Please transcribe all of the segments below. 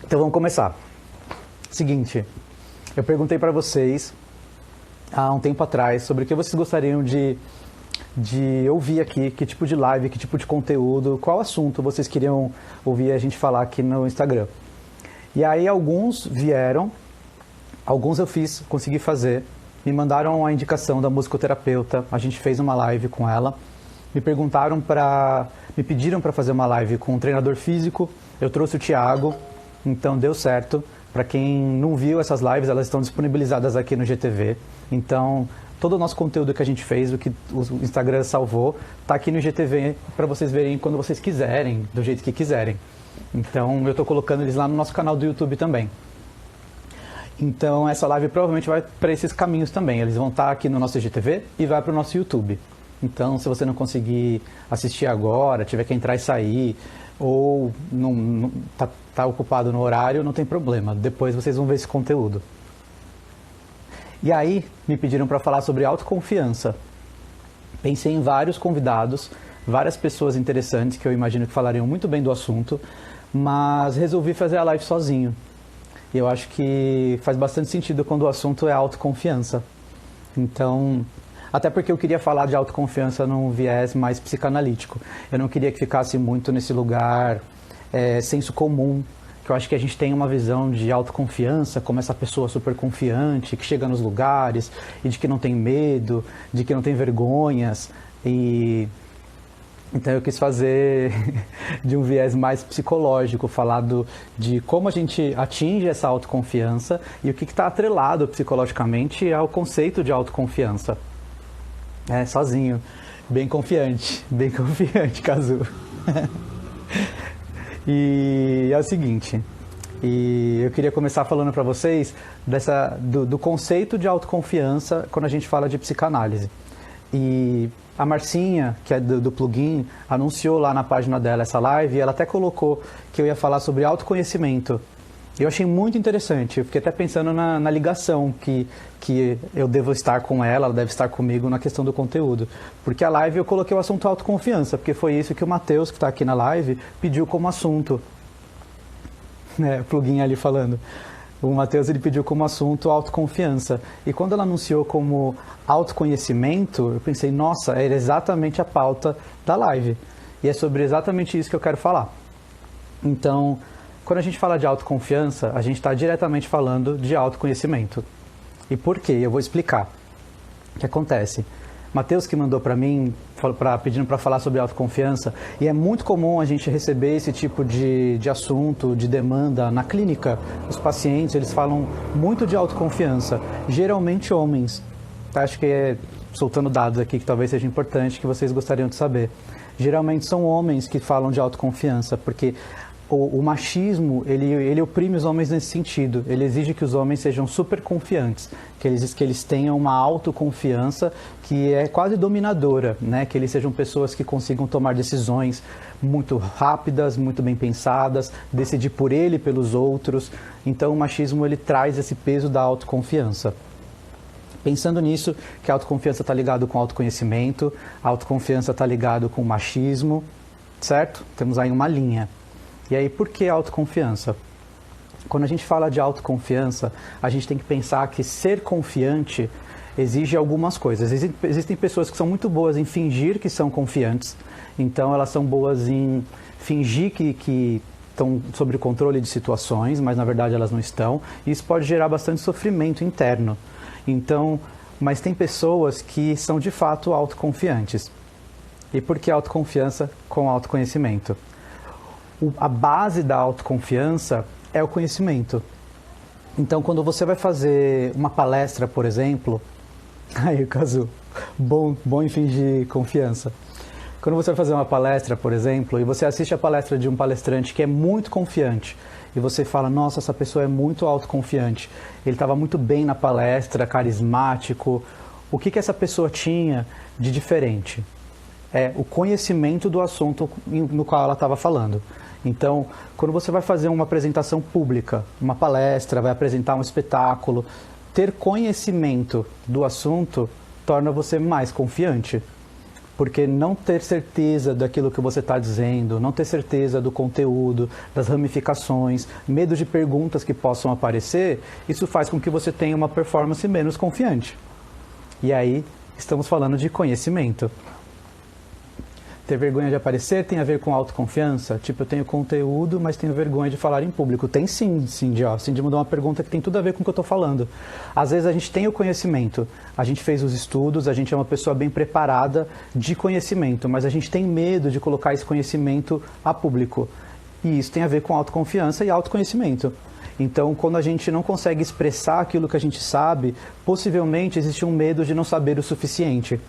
Então vamos começar. Seguinte, eu perguntei para vocês há um tempo atrás sobre o que vocês gostariam de ouvir aqui, que tipo de live, que tipo de conteúdo, qual assunto vocês queriam ouvir a gente falar aqui no Instagram. E aí alguns vieram, alguns eu consegui fazer, me mandaram a indicação da musicoterapeuta, a gente fez uma live com ela, me pediram para fazer uma live com um treinador físico, eu trouxe o Thiago, então deu certo. Para quem não viu essas lives, elas estão disponibilizadas aqui no GTV. Então, todo o nosso conteúdo que a gente fez, o que o Instagram salvou, está aqui no GTV para vocês verem quando vocês quiserem, do jeito que quiserem. Então, eu estou colocando eles lá no nosso canal do YouTube também. Então, essa live provavelmente vai para esses caminhos também. Eles vão estar aqui no nosso GTV e vai para o nosso YouTube. Então, se você não conseguir assistir agora, tiver que entrar e sair, ou não tá ocupado no horário, não tem problema. Depois vocês vão ver esse conteúdo. E aí, me pediram para falar sobre autoconfiança. Pensei em vários convidados, várias pessoas interessantes que eu imagino que falariam muito bem do assunto, mas resolvi fazer a live sozinho. E eu acho que faz bastante sentido quando o assunto é autoconfiança. Então, até porque eu queria falar de autoconfiança num viés mais psicanalítico. Eu não queria que ficasse muito nesse lugar senso comum, que eu acho que a gente tem uma visão de autoconfiança como essa pessoa super confiante, que chega nos lugares e de que não tem medo, de que não tem vergonhas. Então eu quis fazer de um viés mais psicológico, falar de como a gente atinge essa autoconfiança e o que está atrelado psicologicamente ao conceito de autoconfiança. Sozinho, bem confiante, Kazu. E é o seguinte, eu queria começar falando para vocês do conceito de autoconfiança quando a gente fala de psicanálise. E a Marcinha, que é do plugin, anunciou lá na página dela essa live e ela até colocou que eu ia falar sobre autoconhecimento. Eu achei muito interessante, eu fiquei até pensando na ligação que eu devo estar com ela deve estar comigo na questão do conteúdo. Porque a live eu coloquei o assunto autoconfiança, porque foi isso que o Matheus, que está aqui na live, pediu como assunto. O plugin ali falando. O Matheus ele pediu como assunto autoconfiança. E quando ela anunciou como autoconhecimento, eu pensei, nossa, era exatamente a pauta da live. E é sobre exatamente isso que eu quero falar. Então, quando a gente fala de autoconfiança, a gente está diretamente falando de autoconhecimento. E por quê? Eu vou explicar. O que acontece? Matheus que mandou para mim, pedindo para falar sobre autoconfiança, e é muito comum a gente receber esse tipo de assunto, de demanda na clínica. Os pacientes, eles falam muito de autoconfiança, geralmente homens. Acho que soltando dados aqui que talvez seja importante, que vocês gostariam de saber. Geralmente são homens que falam de autoconfiança, porque o machismo, ele oprime os homens nesse sentido. Ele exige que os homens sejam super confiantes, que eles tenham uma autoconfiança que é quase dominadora, né? Que eles sejam pessoas que consigam tomar decisões muito rápidas, muito bem pensadas, decidir por ele e pelos outros. Então o machismo ele traz esse peso da autoconfiança. Pensando nisso, que a autoconfiança está ligado com autoconhecimento, a autoconfiança está ligado com machismo, certo? Temos aí uma linha. E aí, por que autoconfiança? Quando a gente fala de autoconfiança, a gente tem que pensar que ser confiante exige algumas coisas. Existem pessoas que são muito boas em fingir que são confiantes, então elas são boas em fingir que estão sob o controle de situações, mas na verdade elas não estão, e isso pode gerar bastante sofrimento interno. Então, mas tem pessoas que são de fato autoconfiantes. E por que autoconfiança com autoconhecimento? A base da autoconfiança é o conhecimento. Então, quando você vai fazer uma palestra, por exemplo... Aí, Kazu, bom em fingir confiança. Quando você vai fazer uma palestra, por exemplo, e você assiste a palestra de um palestrante que é muito confiante, e você fala, nossa, essa pessoa é muito autoconfiante, ele estava muito bem na palestra, carismático. O que essa pessoa tinha de diferente? É o conhecimento do assunto no qual ela estava falando. Então, quando você vai fazer uma apresentação pública, uma palestra, vai apresentar um espetáculo, ter conhecimento do assunto torna você mais confiante. Porque não ter certeza daquilo que você está dizendo, não ter certeza do conteúdo, das ramificações, medo de perguntas que possam aparecer, isso faz com que você tenha uma performance menos confiante. E aí, estamos falando de conhecimento. Ter vergonha de aparecer tem a ver com autoconfiança? Tipo, eu tenho conteúdo, mas tenho vergonha de falar em público. Tem sim, Cindy. Cindy mandou uma pergunta que tem tudo a ver com o que eu estou falando. Às vezes a gente tem o conhecimento, a gente fez os estudos, a gente é uma pessoa bem preparada de conhecimento, mas a gente tem medo de colocar esse conhecimento a público. E isso tem a ver com autoconfiança e autoconhecimento. Então, quando a gente não consegue expressar aquilo que a gente sabe, possivelmente existe um medo de não saber o suficiente.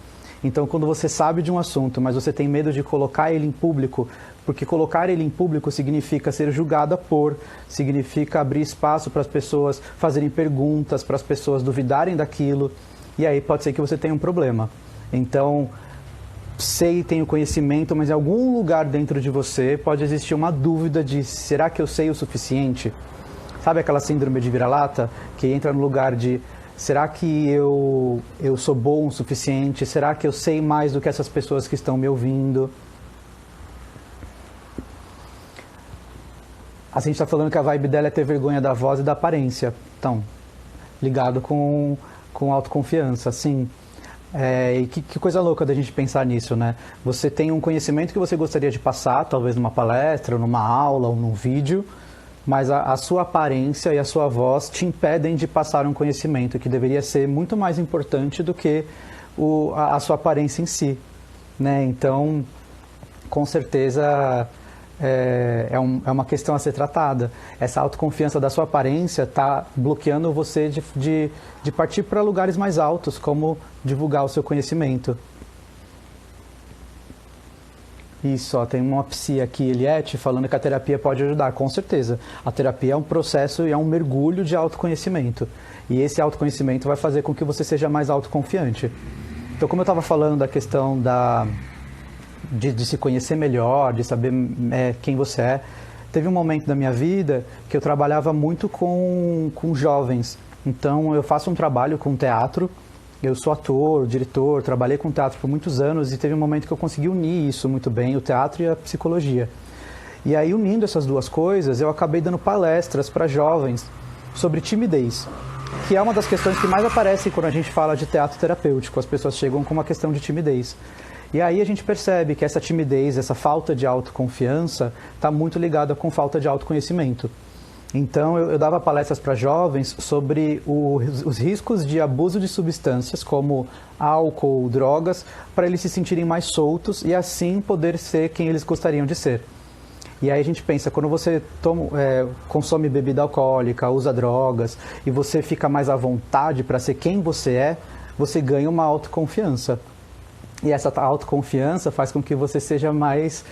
Então, quando você sabe de um assunto, mas você tem medo de colocar ele em público, porque colocar ele em público significa ser julgada por, significa abrir espaço para as pessoas fazerem perguntas, para as pessoas duvidarem daquilo, e aí pode ser que você tenha um problema. Então, sei, tenho conhecimento, mas em algum lugar dentro de você pode existir uma dúvida de será que eu sei o suficiente? Sabe aquela síndrome de vira-lata que entra no lugar de será que eu sou bom o suficiente? Será que eu sei mais do que essas pessoas que estão me ouvindo? A gente está falando que a vibe dela é ter vergonha da voz e da aparência. Então, ligado com autoconfiança, sim. E que coisa louca da gente pensar nisso, né? Você tem um conhecimento que você gostaria de passar, talvez numa palestra, numa aula ou num vídeo, mas a sua aparência e a sua voz te impedem de passar um conhecimento que deveria ser muito mais importante do que a sua aparência em si, né? Então, com certeza, é uma questão a ser tratada. Essa autoconfiança da sua aparência está bloqueando você de partir para lugares mais altos, como divulgar o seu conhecimento. Isso, tem uma psi aqui, Eliette, falando que a terapia pode ajudar. Com certeza. A terapia é um processo e é um mergulho de autoconhecimento. E esse autoconhecimento vai fazer com que você seja mais autoconfiante. Então, como eu estava falando da questão de se conhecer melhor, de saber quem você é, teve um momento da minha vida que eu trabalhava muito com jovens. Então, eu faço um trabalho com teatro. Eu sou ator, diretor, trabalhei com teatro por muitos anos e teve um momento que eu consegui unir isso muito bem, o teatro e a psicologia. E aí, unindo essas duas coisas, eu acabei dando palestras para jovens sobre timidez, que é uma das questões que mais aparece quando a gente fala de teatro terapêutico. As pessoas chegam com uma questão de timidez. E aí a gente percebe que essa timidez, essa falta de autoconfiança, está muito ligada com falta de autoconhecimento. Então, eu dava palestras para jovens sobre os riscos de abuso de substâncias, como álcool, drogas, para eles se sentirem mais soltos e assim poder ser quem eles gostariam de ser. E aí a gente pensa, quando você consome bebida alcoólica, usa drogas, e você fica mais à vontade para ser quem você é, você ganha uma autoconfiança. E essa autoconfiança faz com que você seja mais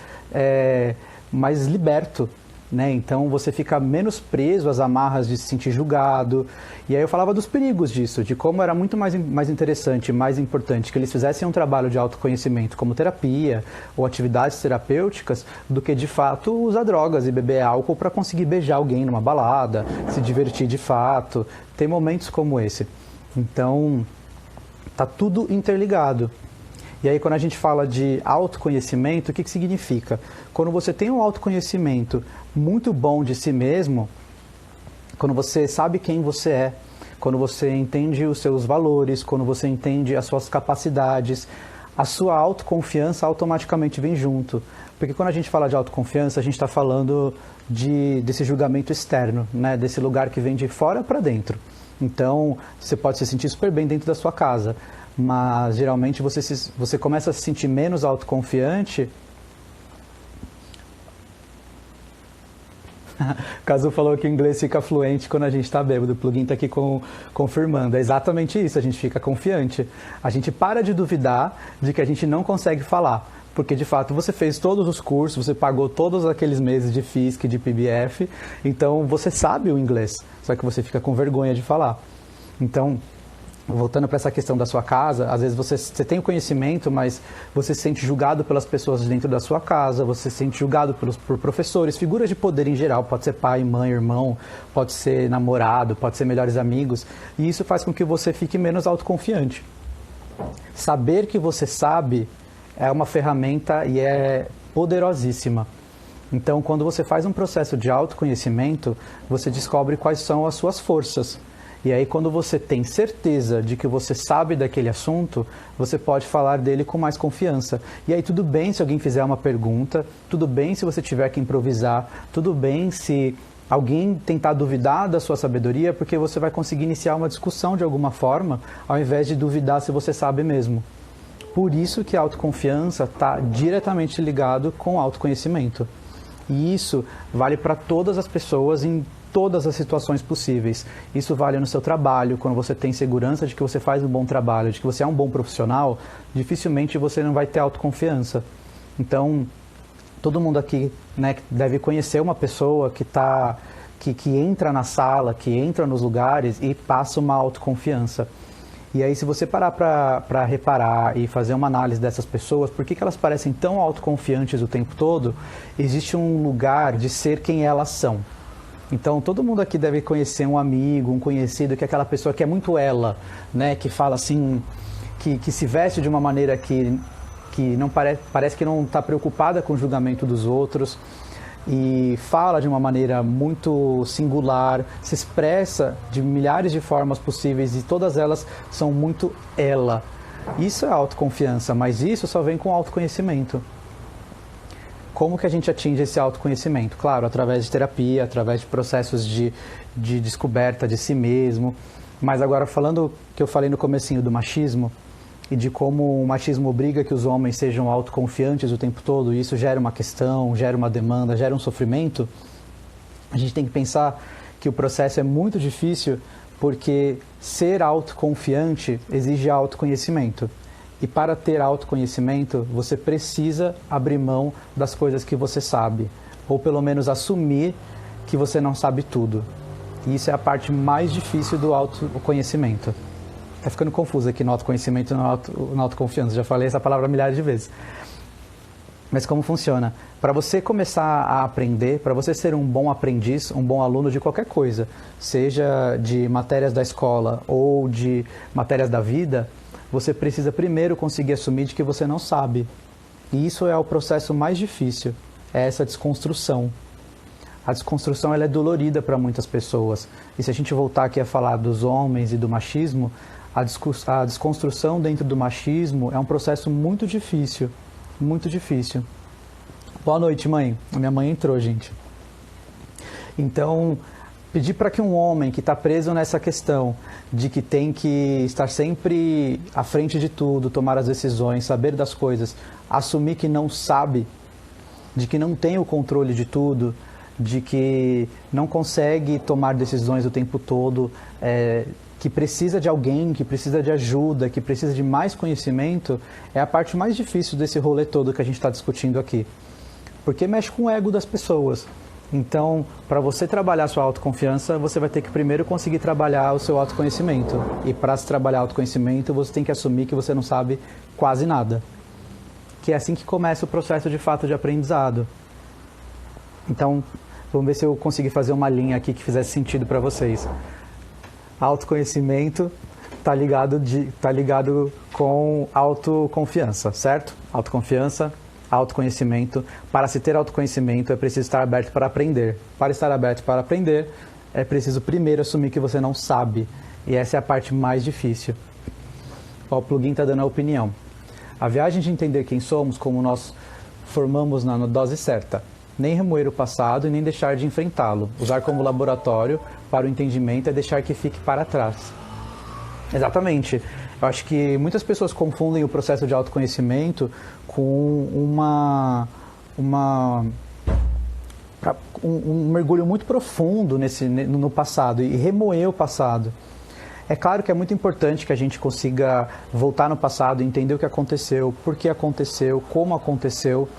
liberto. Né? Então você fica menos preso às amarras de se sentir julgado. E aí eu falava dos perigos disso, de como era muito mais interessante, mais importante que eles fizessem um trabalho de autoconhecimento como terapia ou atividades terapêuticas do que de fato usar drogas e beber álcool para conseguir beijar alguém numa balada, se divertir de fato. Tem momentos como esse. Então tá tudo interligado. E aí, quando a gente fala de autoconhecimento, o que significa? Quando você tem um autoconhecimento muito bom de si mesmo, quando você sabe quem você é, quando você entende os seus valores, quando você entende as suas capacidades, a sua autoconfiança automaticamente vem junto. Porque quando a gente fala de autoconfiança, a gente está falando desse julgamento externo, né? Desse lugar que vem de fora para dentro. Então, você pode se sentir super bem dentro da sua casa, mas geralmente você começa a se sentir menos autoconfiante. O Cazu falou que o inglês fica fluente quando a gente está bêbado. O plugin está aqui confirmando. É exatamente isso, a gente fica confiante. A gente para de duvidar de que a gente não consegue falar. Porque, de fato, você fez todos os cursos, você pagou todos aqueles meses de FISC, de PBF, então você sabe o inglês, só que você fica com vergonha de falar. Então, voltando para essa questão da sua casa, às vezes você tem o conhecimento, mas você se sente julgado pelas pessoas dentro da sua casa, você se sente julgado por professores, figuras de poder em geral, pode ser pai, mãe, irmão, pode ser namorado, pode ser melhores amigos, e isso faz com que você fique menos autoconfiante. Saber que você sabe é uma ferramenta e é poderosíssima. Então, quando você faz um processo de autoconhecimento, você descobre quais são as suas forças. E aí, quando você tem certeza de que você sabe daquele assunto, você pode falar dele com mais confiança. E aí, tudo bem se alguém fizer uma pergunta, tudo bem se você tiver que improvisar, tudo bem se alguém tentar duvidar da sua sabedoria, porque você vai conseguir iniciar uma discussão de alguma forma, ao invés de duvidar se você sabe mesmo. Por isso que a autoconfiança está diretamente ligado com autoconhecimento. E isso vale para todas as pessoas em todas as situações possíveis. Isso vale no seu trabalho, quando você tem segurança de que você faz um bom trabalho, de que você é um bom profissional, dificilmente você não vai ter autoconfiança. Então, todo mundo aqui, né, deve conhecer uma pessoa que entra na sala, que entra nos lugares e passa uma autoconfiança. E aí, se você parar para reparar e fazer uma análise dessas pessoas, por que elas parecem tão autoconfiantes o tempo todo? Existe um lugar de ser quem elas são. Então, todo mundo aqui deve conhecer um amigo, um conhecido, que é aquela pessoa que é muito ela, né? Que fala assim, que se veste de uma maneira que não parece que não está preocupada com o julgamento dos outros, e fala de uma maneira muito singular, se expressa de milhares de formas possíveis e todas elas são muito ela. Isso é autoconfiança, mas isso só vem com autoconhecimento. Como que a gente atinge esse autoconhecimento? Claro, através de terapia, através de processos de descoberta de si mesmo. Mas agora, falando que eu falei no comecinho do machismo, e de como o machismo obriga que os homens sejam autoconfiantes o tempo todo, e isso gera uma questão, gera uma demanda, gera um sofrimento, a gente tem que pensar que o processo é muito difícil porque ser autoconfiante exige autoconhecimento. E para ter autoconhecimento, você precisa abrir mão das coisas que você sabe, ou pelo menos assumir que você não sabe tudo. E isso é a parte mais difícil do autoconhecimento. Está ficando confuso aqui no autoconhecimento e na autoconfiança. Já falei essa palavra milhares de vezes. Mas como funciona? Para você começar a aprender, para você ser um bom aprendiz, um bom aluno de qualquer coisa, seja de matérias da escola ou de matérias da vida, você precisa primeiro conseguir assumir de que você não sabe. E isso é o processo mais difícil, é essa desconstrução. A desconstrução ela é dolorida para muitas pessoas. E se a gente voltar aqui a falar dos homens e do machismo, a desconstrução dentro do machismo é um processo muito difícil. Muito difícil. Boa noite, mãe. A minha mãe entrou, gente. Então, pedir para que um homem que está preso nessa questão de que tem que estar sempre à frente de tudo, tomar as decisões, saber das coisas, assumir que não sabe, de que não tem o controle de tudo, de que não consegue tomar decisões o tempo todo, que precisa de alguém, que precisa de ajuda, que precisa de mais conhecimento, é a parte mais difícil desse rolê todo que a gente está discutindo aqui. Porque mexe com o ego das pessoas. Então, para você trabalhar a sua autoconfiança, você vai ter que primeiro conseguir trabalhar o seu autoconhecimento. E para se trabalhar autoconhecimento, você tem que assumir que você não sabe quase nada. Que é assim que começa o processo de fato de aprendizado. Então, vamos ver se eu consegui fazer uma linha aqui que fizesse sentido para vocês. Autoconhecimento está ligado com autoconfiança, certo? Autoconfiança, autoconhecimento. Para se ter autoconhecimento, é preciso estar aberto para aprender. Para estar aberto para aprender, é preciso primeiro assumir que você não sabe. E essa é a parte mais difícil. Ó, o plugin está dando a opinião. A viagem de entender quem somos, como nós formamos na dose certa. Nem remoer o passado e nem deixar de enfrentá-lo. Usar como laboratório para o entendimento é deixar que fique para trás. Exatamente. Eu acho que muitas pessoas confundem o processo de autoconhecimento com um mergulho muito profundo no passado e remoer o passado. É claro que é muito importante que a gente consiga voltar no passado e entender o que aconteceu, por que aconteceu, como aconteceu,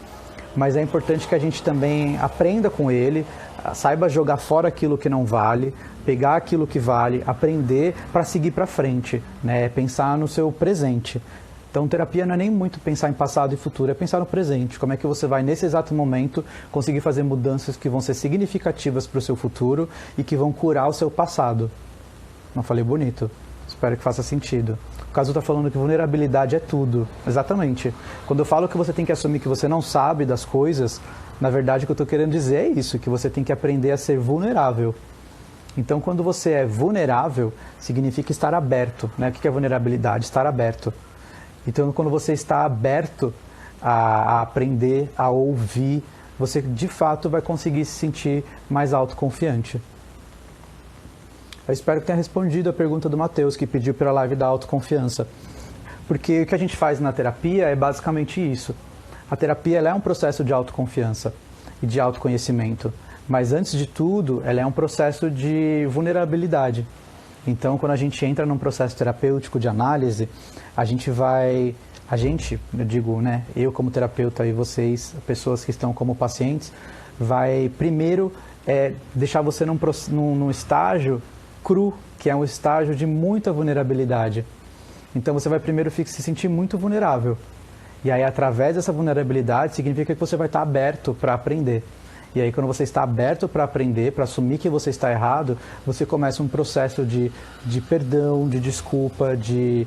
mas é importante que a gente também aprenda com ele, saiba jogar fora aquilo que não vale, pegar aquilo que vale, aprender para seguir para frente, né? Pensar no seu presente. Então, terapia não é nem muito pensar em passado e futuro, é pensar no presente. Como é que você vai, nesse exato momento, conseguir fazer mudanças que vão ser significativas para o seu futuro e que vão curar o seu passado. Não falei bonito? Espero que faça sentido. O Cazu está falando que vulnerabilidade é tudo. Exatamente. Quando eu falo que você tem que assumir que você não sabe das coisas, na verdade o que eu estou querendo dizer é isso, que você tem que aprender a ser vulnerável. Então, quando você é vulnerável, significa estar aberto, né? O que é vulnerabilidade? Estar aberto. Então, quando você está aberto a aprender, a ouvir, você de fato vai conseguir se sentir mais autoconfiante. Eu espero que tenha respondido a pergunta do Matheus, que pediu para a live da autoconfiança. Porque o que a gente faz na terapia é basicamente isso. A terapia ela é um processo de autoconfiança e de autoconhecimento. Mas antes de tudo, ela é um processo de vulnerabilidade. Então, quando a gente entra num processo terapêutico de análise, eu digo, né, eu como terapeuta e vocês, pessoas que estão como pacientes, vai primeiro deixar você num estágio cru, que é um estágio de muita vulnerabilidade. Então você vai primeiro se sentir muito vulnerável. E aí, através dessa vulnerabilidade, significa que você vai estar aberto para aprender. E aí, quando você está aberto para aprender, para assumir que você está errado, você começa um processo de perdão, de desculpa, de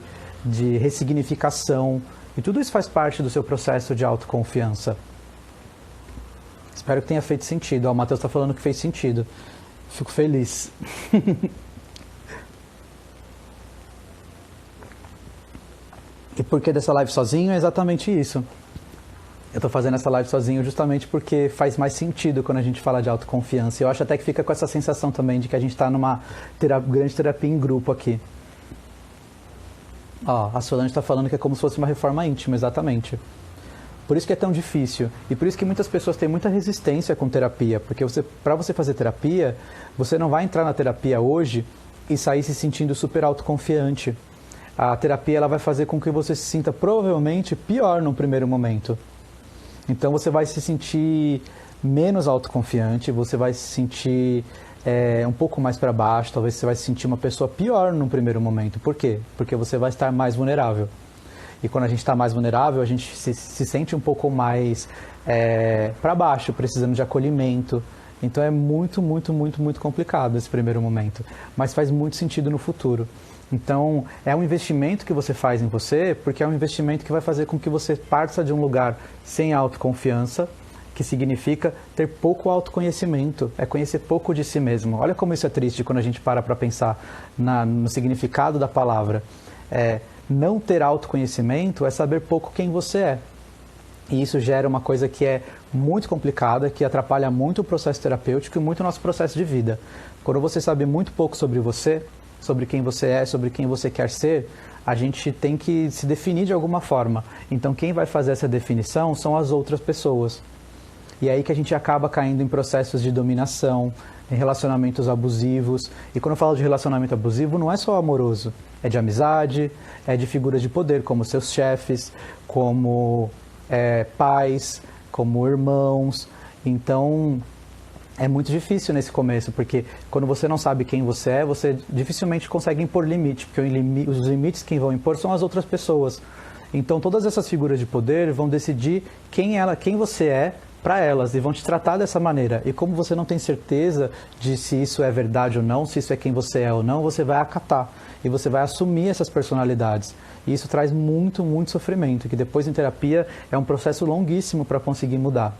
ressignificação. E tudo isso faz parte do seu processo de autoconfiança. Espero que tenha feito sentido. O Matheus está falando que fez sentido. Fico feliz. E por que dessa live sozinho? É exatamente isso. Eu estou fazendo essa live sozinho justamente porque faz mais sentido quando a gente fala de autoconfiança. Eu acho até que fica com essa sensação também de que a gente está numa grande terapia em grupo aqui. Ó, a Solange está falando que é como se fosse uma reforma íntima, exatamente. Por isso que é tão difícil. E por isso que muitas pessoas têm muita resistência com terapia. Porque para você fazer terapia, você não vai entrar na terapia hoje e sair se sentindo super autoconfiante. A terapia ela vai fazer com que você se sinta provavelmente pior no primeiro momento. Então você vai se sentir menos autoconfiante, você vai se sentir um pouco mais para baixo, talvez você vai se sentir uma pessoa pior no primeiro momento. Por quê? Porque você vai estar mais vulnerável. E quando a gente está mais vulnerável, a gente se sente um pouco mais para baixo, precisando de acolhimento. Então é muito, muito, muito, muito complicado esse primeiro momento. Mas faz muito sentido no futuro. Então, é um investimento que você faz em você, porque é um investimento que vai fazer com que você parta de um lugar sem autoconfiança, que significa ter pouco autoconhecimento, é conhecer pouco de si mesmo. Olha como isso é triste quando a gente para pensar no significado da palavra. Não ter autoconhecimento é saber pouco quem você é. E isso gera uma coisa que é muito complicada, que atrapalha muito o processo terapêutico e muito o nosso processo de vida. Quando você sabe muito pouco sobre você, sobre quem você é, sobre quem você quer ser, a gente tem que se definir de alguma forma. Então, quem vai fazer essa definição são as outras pessoas. E é aí que a gente acaba caindo em processos de dominação, em relacionamentos abusivos. E quando eu falo de relacionamento abusivo, não é só amoroso. É de amizade, é de figuras de poder, como seus chefes, como pais, como irmãos. Então, é muito difícil nesse começo, porque quando você não sabe quem você é, você dificilmente consegue impor limite, porque os limites que vão impor são as outras pessoas. Então todas essas figuras de poder vão decidir quem você é para elas e vão te tratar dessa maneira. E como você não tem certeza de se isso é verdade ou não, se isso é quem você é ou não, você vai acatar e você vai assumir essas personalidades. E isso traz muito, muito sofrimento, que depois em terapia é um processo longuíssimo para conseguir mudar.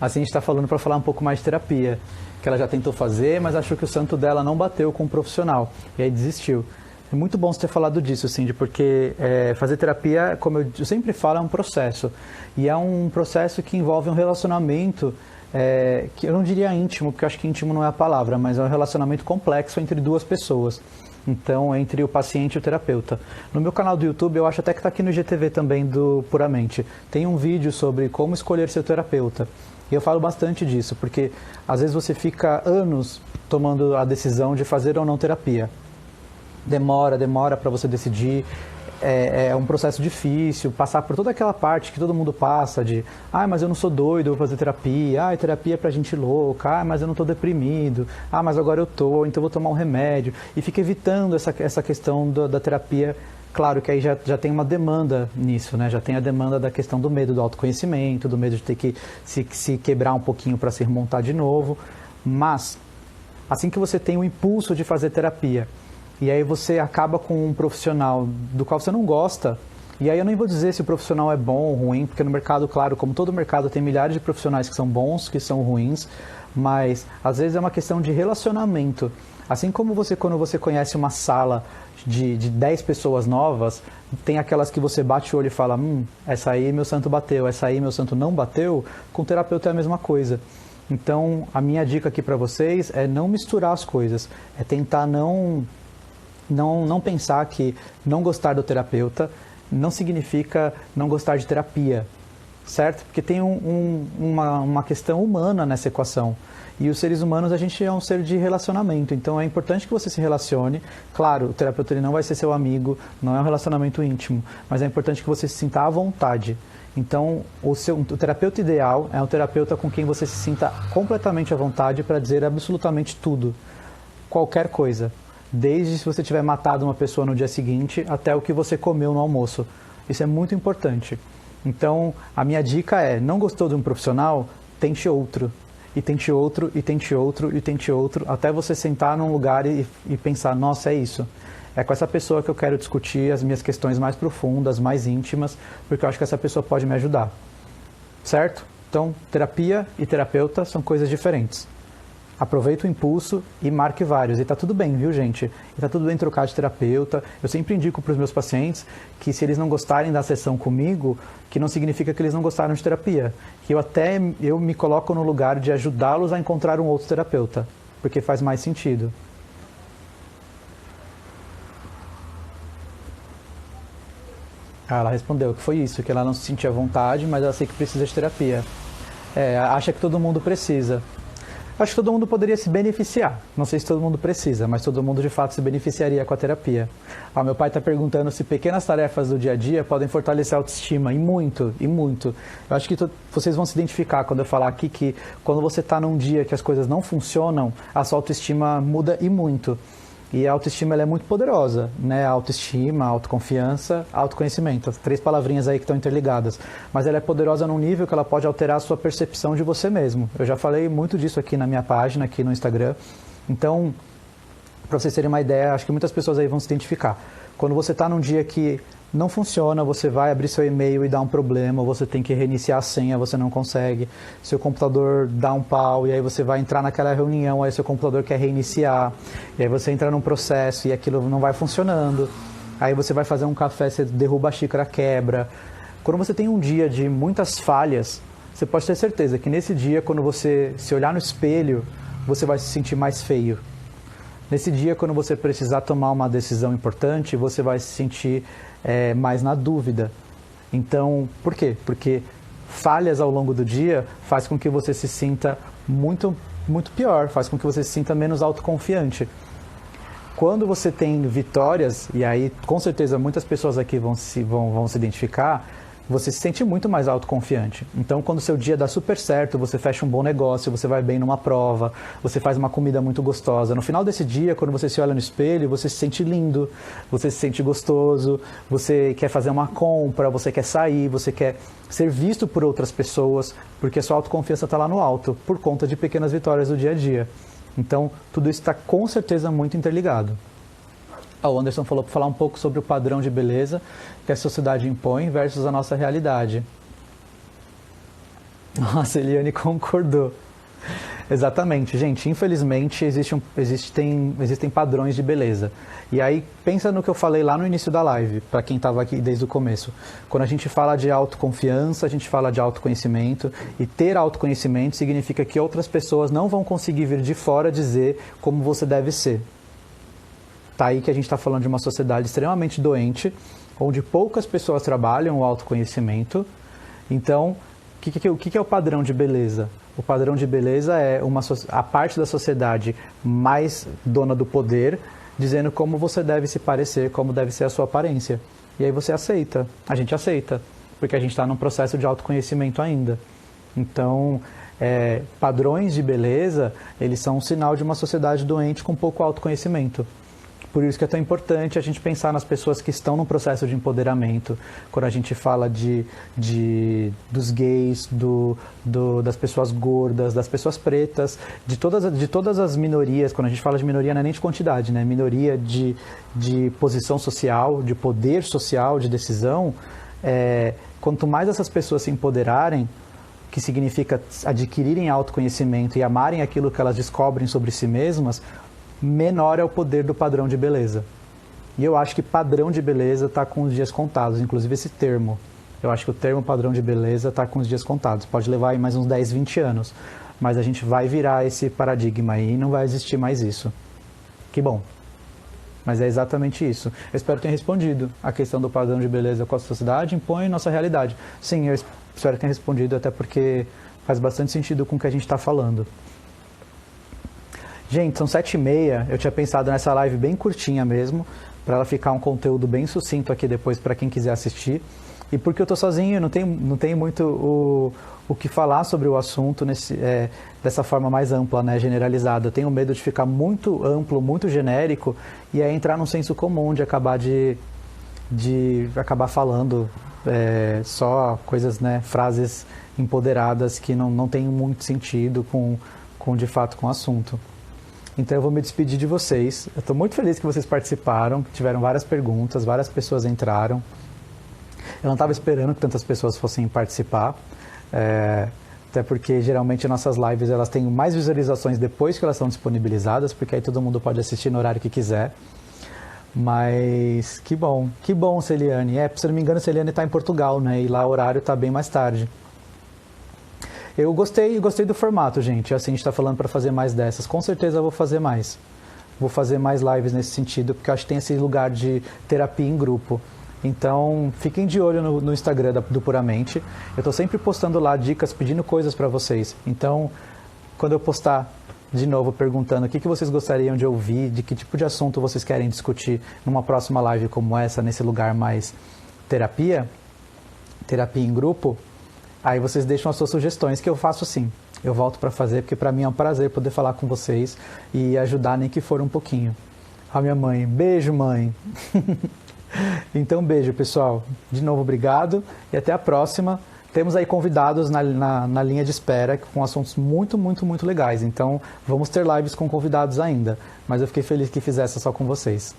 Assim a gente está falando para falar um pouco mais de terapia, que ela já tentou fazer, mas achou que o santo dela não bateu com o profissional, e aí desistiu. É muito bom você ter falado disso, Cindy, porque fazer terapia, como eu sempre falo, é um processo. E é um processo que envolve um relacionamento, que eu não diria íntimo, porque eu acho que íntimo não é a palavra, mas é um relacionamento complexo entre duas pessoas. Então, entre o paciente e o terapeuta. No meu canal do YouTube, eu acho até que está aqui no IGTV também do Puramente, tem um vídeo sobre como escolher seu terapeuta. E eu falo bastante disso, porque às vezes você fica anos tomando a decisão de fazer ou não terapia. Demora para você decidir. É um processo difícil, passar por toda aquela parte que todo mundo passa de mas eu não sou doido, eu vou fazer terapia, terapia é pra gente louca, mas eu não tô deprimido, mas agora eu tô, então eu vou tomar um remédio, e fica evitando essa questão da terapia. Claro que aí já tem uma demanda nisso, né? Já tem a demanda da questão do medo do autoconhecimento, do medo de ter que se quebrar um pouquinho para se remontar de novo, mas assim que você tem o impulso de fazer terapia, e aí você acaba com um profissional do qual você não gosta, e aí eu nem vou dizer se o profissional é bom ou ruim, porque no mercado, claro, como todo mercado, tem milhares de profissionais que são bons, que são ruins, mas às vezes é uma questão de relacionamento. Assim como você, quando você conhece uma sala de 10 pessoas novas, tem aquelas que você bate o olho e fala, essa aí meu santo bateu, essa aí meu santo não bateu, com o terapeuta é a mesma coisa. Então, a minha dica aqui para vocês é não misturar as coisas, é tentar não pensar que não gostar do terapeuta não significa não gostar de terapia, certo? Porque tem uma questão humana nessa equação. E os seres humanos, a gente é um ser de relacionamento, então é importante que você se relacione. Claro, o terapeuta ele não vai ser seu amigo, não é um relacionamento íntimo, mas é importante que você se sinta à vontade. Então, o terapeuta ideal é um terapeuta com quem você se sinta completamente à vontade para dizer absolutamente tudo, qualquer coisa. Desde se você tiver matado uma pessoa no dia seguinte até o que você comeu no almoço. Isso é muito importante. Então, a minha dica é, não gostou de um profissional? Tente outro. E tente outro, e tente outro, e tente outro, até você sentar num lugar e pensar, nossa, é isso. É com essa pessoa que eu quero discutir as minhas questões mais profundas, mais íntimas, porque eu acho que essa pessoa pode me ajudar. Certo? Então, terapia e terapeuta são coisas diferentes. Aproveita o impulso e marque vários. E tá tudo bem, viu, gente? E tá tudo bem trocar de terapeuta. Eu sempre indico para os meus pacientes que se eles não gostarem da sessão comigo, que não significa que eles não gostaram de terapia. Que eu me coloco no lugar de ajudá-los a encontrar um outro terapeuta, porque faz mais sentido. Ela respondeu que foi isso, que ela não se sentia à vontade, mas ela sei que precisa de terapia. Acha que todo mundo precisa. Acho que todo mundo poderia se beneficiar. Não sei se todo mundo precisa, mas todo mundo de fato se beneficiaria com a terapia. Meu pai está perguntando se pequenas tarefas do dia a dia podem fortalecer a autoestima. E muito, e muito. Eu acho que vocês vão se identificar quando eu falar aqui que quando você está num dia que as coisas não funcionam, a sua autoestima muda e muito. E a autoestima ela é muito poderosa, né? A autoestima, a autoconfiança, autoconhecimento. As 3 palavrinhas aí que estão interligadas. Mas ela é poderosa num nível que ela pode alterar a sua percepção de você mesmo. Eu já falei muito disso aqui na minha página, aqui no Instagram. Então, para vocês terem uma ideia, acho que muitas pessoas aí vão se identificar. Quando você está num dia que não funciona, você vai abrir seu e-mail e dá um problema, você tem que reiniciar a senha, você não consegue, seu computador dá um pau, e aí você vai entrar naquela reunião, aí seu computador quer reiniciar, e aí você entra num processo e aquilo não vai funcionando, aí você vai fazer um café, você derruba a xícara, quebra. Quando você tem um dia de muitas falhas, você pode ter certeza que nesse dia, quando você se olhar no espelho, você vai se sentir mais feio. Nesse dia, quando você precisar tomar uma decisão importante, você vai se sentir mais na dúvida. Então, por quê? Porque falhas ao longo do dia faz com que você se sinta muito, muito pior, faz com que você se sinta menos autoconfiante. Quando você tem vitórias, e aí com certeza muitas pessoas aqui vão se identificar, você se sente muito mais autoconfiante. Então, quando o seu dia dá super certo, você fecha um bom negócio, você vai bem numa prova, você faz uma comida muito gostosa. No final desse dia, quando você se olha no espelho, você se sente lindo, você se sente gostoso, você quer fazer uma compra, você quer sair, você quer ser visto por outras pessoas, porque a sua autoconfiança está lá no alto, por conta de pequenas vitórias do dia a dia. Então, tudo isso está com certeza muito interligado. O Anderson falou para falar um pouco sobre o padrão de beleza que a sociedade impõe versus a nossa realidade. Nossa, Eliane concordou. Exatamente, gente. Infelizmente, existem padrões de beleza. E aí, pensa no que eu falei lá no início da live, para quem estava aqui desde o começo. Quando a gente fala de autoconfiança, a gente fala de autoconhecimento. E ter autoconhecimento significa que outras pessoas não vão conseguir vir de fora dizer como você deve ser. Tá aí que a gente está falando de uma sociedade extremamente doente, onde poucas pessoas trabalham o autoconhecimento. Então, o que é o padrão de beleza? O padrão de beleza é a parte da sociedade mais dona do poder, dizendo como você deve se parecer, como deve ser a sua aparência. E aí você aceita, a gente aceita, porque a gente está num processo de autoconhecimento ainda. Então, padrões de beleza, eles são um sinal de uma sociedade doente com pouco autoconhecimento. Por isso que é tão importante a gente pensar nas pessoas que estão no processo de empoderamento, quando a gente fala dos gays, das pessoas gordas, das pessoas pretas, de todas as minorias. Quando a gente fala de minoria não é nem de quantidade, né? Minoria de posição social, de poder social, de decisão. Quanto mais essas pessoas se empoderarem, que significa adquirirem autoconhecimento e amarem aquilo que elas descobrem sobre si mesmas, menor é o poder do padrão de beleza. E eu acho que padrão de beleza está com os dias contados, inclusive esse termo. Eu acho que o termo padrão de beleza está com os dias contados. Pode levar aí mais uns 10, 20 anos, mas a gente vai virar esse paradigma aí e não vai existir mais isso. Que bom. Mas é exatamente isso. Eu espero ter respondido a questão do padrão de beleza com a sociedade impõe nossa realidade. Sim, eu espero ter respondido, até porque faz bastante sentido com o que a gente está falando. Gente, são 7h30, eu tinha pensado nessa live bem curtinha mesmo, para ela ficar um conteúdo bem sucinto aqui depois para quem quiser assistir. E porque eu estou sozinho, não tenho muito o que falar sobre o assunto dessa forma mais ampla, né, generalizada. Eu tenho medo de ficar muito amplo, muito genérico, e aí entrar num senso comum de acabar acabar falando só coisas, né, frases empoderadas que não tem muito sentido de fato com o assunto. Então eu vou me despedir de vocês. Eu estou muito feliz que vocês participaram, que tiveram várias perguntas, várias pessoas entraram. Eu não estava esperando que tantas pessoas fossem participar, até porque geralmente nossas lives elas têm mais visualizações depois que elas são disponibilizadas, porque aí todo mundo pode assistir no horário que quiser. Mas que bom, Celiane. Se eu não me engano, Celiane está em Portugal, né? E lá o horário está bem mais tarde. Eu gostei do formato, gente. Assim, a gente está falando para fazer mais dessas. Com certeza eu vou fazer mais. Vou fazer mais lives nesse sentido, porque eu acho que tem esse lugar de terapia em grupo. Então, fiquem de olho no Instagram do Puramente. Eu estou sempre postando lá dicas, pedindo coisas para vocês. Então, quando eu postar de novo perguntando o que vocês gostariam de ouvir, de que tipo de assunto vocês querem discutir numa próxima live como essa, nesse lugar mais terapia em grupo, aí vocês deixam as suas sugestões, que eu faço sim. Eu volto para fazer, porque para mim é um prazer poder falar com vocês e ajudar, nem que for um pouquinho. A minha mãe, beijo, mãe! Então, beijo, pessoal. De novo, obrigado e até a próxima. Temos aí convidados na linha de espera com assuntos muito, muito, muito legais. Então, vamos ter lives com convidados ainda. Mas eu fiquei feliz que fizesse só com vocês.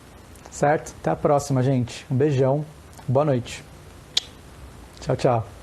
Certo? Até a próxima, gente. Um beijão. Boa noite. Tchau, tchau.